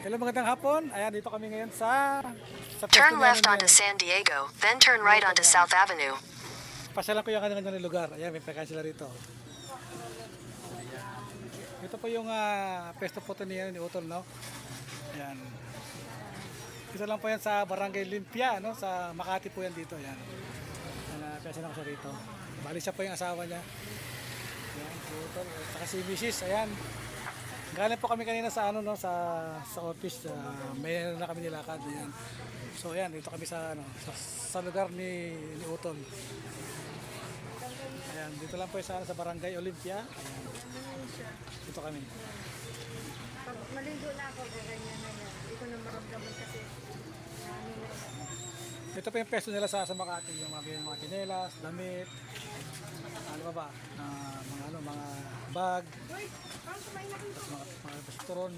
Hello, magandang hapon. Ayan, dito kami ngayon sa Turn left testimonial onto ngayon. San Diego, then turn right onto South Avenue. Pasyalan ko yung kanilang lugar. Ayan, may pagkain sila rito. Ito po yung pesto po ni Utol, no? Ayan. Ito lang po yan sa Barangay Limpia, no? Sa Makati po yan dito. Ayan. Pasyalan ko siya rito. Bali siya po yung asawa niya. Ayan, si Utol. Saka si Mrs. Ayan. Galing po kami kanina sa sa office, may na kami nilakad diyan. So ayan, dito kami sa lugar ni Utol. Ayan, dito lang po sa Barangay Olympia. Ayan. Dito kami. Pag maligo na ako, ganyan na yan. Hindi ko na maramdaman kasi Ito po yung pesto nila sa Makati, yung mga tsinelas, damit, ano ba, mga bag, tapos mga pasturon,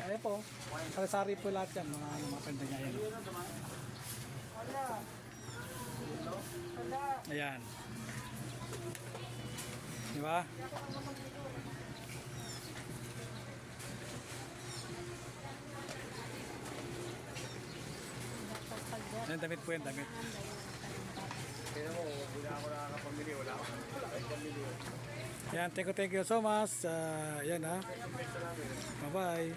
ayun po, sari-sari po lahat yan, mga penda niya yan. Ayan. Di ba? Yan, damit po yan, damit. Yan, thank you so much. Yan ha. Bye-bye.